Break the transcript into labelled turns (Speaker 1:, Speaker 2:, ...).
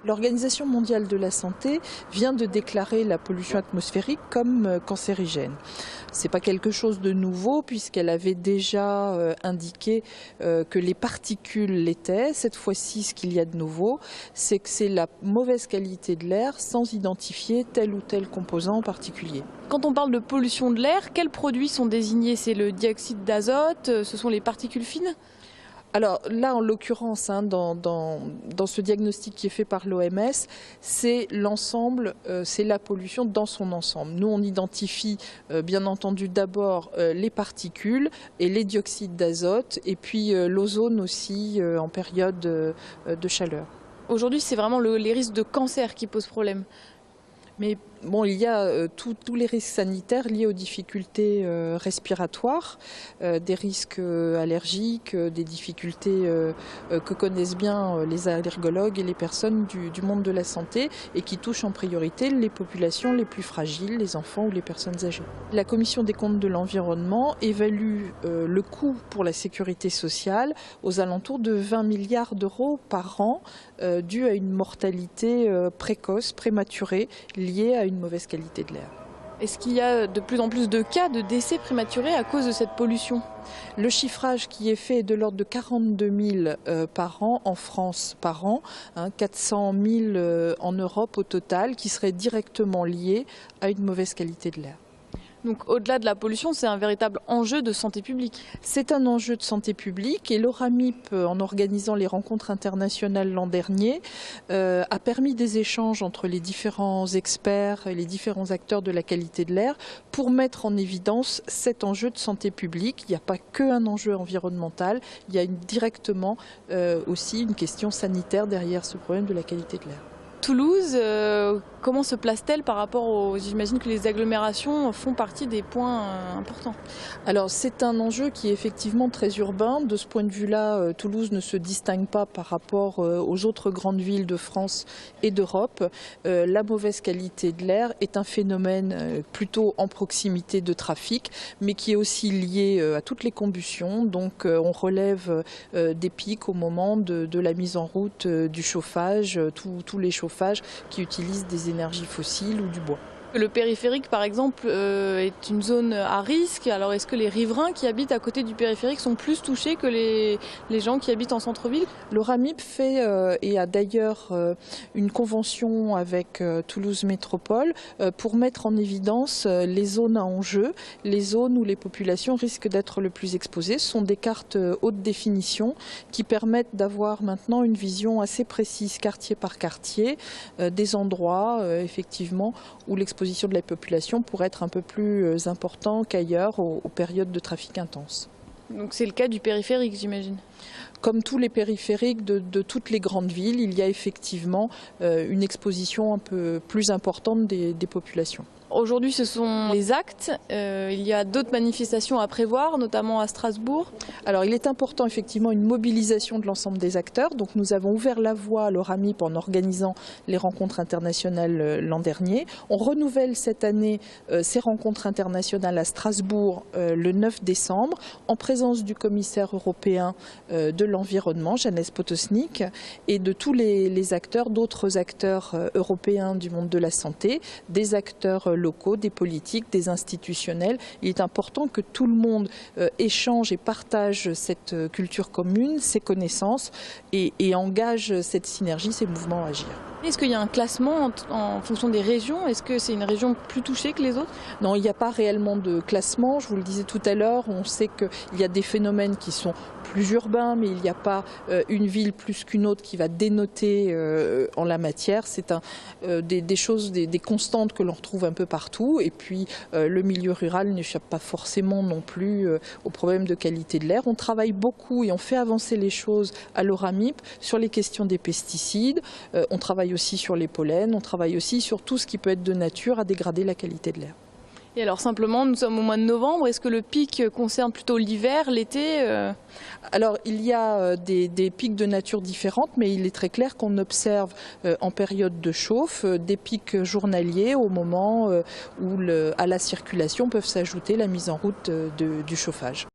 Speaker 1: L'Organisation mondiale de la santé vient de déclarer la pollution atmosphérique comme cancérigène. Ce n'est pas quelque chose de nouveau puisqu'elle avait déjà indiqué que les particules l'étaient. Cette fois-ci, ce qu'il y a de nouveau, c'est que c'est la mauvaise qualité de l'air sans identifier tel ou tel composant en particulier.
Speaker 2: Quand on parle de pollution de l'air, quels produits sont désignés? C'est le dioxyde d'azote, ce sont les particules fines?
Speaker 1: Alors là, en l'occurrence, dans ce diagnostic qui est fait par l'OMS, c'est l'ensemble, c'est la pollution dans son ensemble. Nous, on identifie bien entendu d'abord les particules et les dioxydes d'azote et puis l'ozone aussi en période de chaleur.
Speaker 2: Aujourd'hui, c'est vraiment les risques de cancer qui posent problème.
Speaker 1: Mais bon, il y a tous les risques sanitaires liés aux difficultés respiratoires, des risques allergiques, des difficultés que connaissent bien les allergologues et les personnes du monde de la santé et qui touchent en priorité les populations les plus fragiles, les enfants ou les personnes âgées. La Commission des comptes de l'environnement évalue le coût pour la sécurité sociale aux alentours de 20 milliards d'euros par an dû à une mortalité précoce, prématurée, liée à une mauvaise qualité de l'air.
Speaker 2: Est-ce qu'il y a de plus en plus de cas de décès prématurés à cause de cette pollution?
Speaker 1: Le chiffrage qui est fait est de l'ordre de 42 000 par an en France par an, 400 000 en Europe au total, qui seraient directement liés à une mauvaise qualité de l'air.
Speaker 2: Donc au-delà de la pollution, c'est un véritable enjeu de santé publique.
Speaker 1: C'est un enjeu de santé publique et l'ORAMIP, en organisant les rencontres internationales l'an dernier, a permis des échanges entre les différents experts et les différents acteurs de la qualité de l'air pour mettre en évidence cet enjeu de santé publique. Il n'y a pas qu'un enjeu environnemental, il y a directement aussi une question sanitaire derrière ce problème de la qualité de l'air.
Speaker 2: Toulouse, comment se place-t-elle par rapport aux... J'imagine que les agglomérations font partie des points importants.
Speaker 1: Alors c'est un enjeu qui est effectivement très urbain. De ce point de vue-là, Toulouse ne se distingue pas par rapport aux autres grandes villes de France et d'Europe. La mauvaise qualité de l'air est un phénomène plutôt en proximité de trafic, mais qui est aussi lié à toutes les combustions. Donc on relève des pics au moment de la mise en route du chauffage, tous les chauffages qui utilisent des énergies fossiles ou du bois.
Speaker 2: Le périphérique, par exemple, est une zone à risque. Alors, est-ce que les riverains qui habitent à côté du périphérique sont plus touchés que les gens qui habitent en centre-ville?
Speaker 1: L'ORAMIP fait et a d'ailleurs une convention avec Toulouse Métropole pour mettre en évidence les zones à enjeu, les zones où les populations risquent d'être le plus exposées. Ce sont des cartes haute définition qui permettent d'avoir maintenant une vision assez précise, quartier par quartier, des endroits effectivement où l'exposition de la population pourrait être un peu plus important qu'ailleurs aux périodes de trafic intense.
Speaker 2: Donc c'est le cas du périphérique, j'imagine.
Speaker 1: Comme tous les périphériques de toutes les grandes villes, il y a effectivement une exposition un peu plus importante des populations.
Speaker 2: Aujourd'hui, ce sont les actes. Il y a d'autres manifestations à prévoir, notamment à Strasbourg.
Speaker 1: Alors, il est important effectivement une mobilisation de l'ensemble des acteurs. Donc, nous avons ouvert la voie à l'ORAMIP en organisant les rencontres internationales l'an dernier. On renouvelle cette année ces rencontres internationales à Strasbourg le 9 décembre, en présence du commissaire européen de l'environnement, Janez Potočnik, et de tous les acteurs, d'autres acteurs européens du monde de la santé, des acteurs locaux, des politiques, des institutionnels. Il est important que tout le monde échange et partage cette culture commune, ces connaissances et engage cette synergie, ces mouvements à agir.
Speaker 2: Est-ce qu'il y a un classement en fonction des régions? Est-ce que c'est une région plus touchée que les autres?
Speaker 1: Non, il n'y a pas réellement de classement. Je vous le disais tout à l'heure, on sait qu'il y a des phénomènes qui sont plus urbains, mais il n'y a pas une ville plus qu'une autre qui va dénoter en la matière. C'est des choses, des constantes que l'on retrouve un peu partout. Et puis le milieu rural n'échappe pas forcément non plus aux problèmes de qualité de l'air. On travaille beaucoup et on fait avancer les choses à l'ORAMIP sur les questions des pesticides. On travaille aussi sur les pollens, on travaille aussi sur tout ce qui peut être de nature à dégrader la qualité de l'air.
Speaker 2: Et alors simplement, nous sommes au mois de novembre, est-ce que le pic concerne plutôt l'hiver, l'été?
Speaker 1: Alors il y a des pics de nature différentes, mais il est très clair qu'on observe en période de chauffe des pics journaliers au moment où à la circulation peuvent s'ajouter la mise en route du chauffage.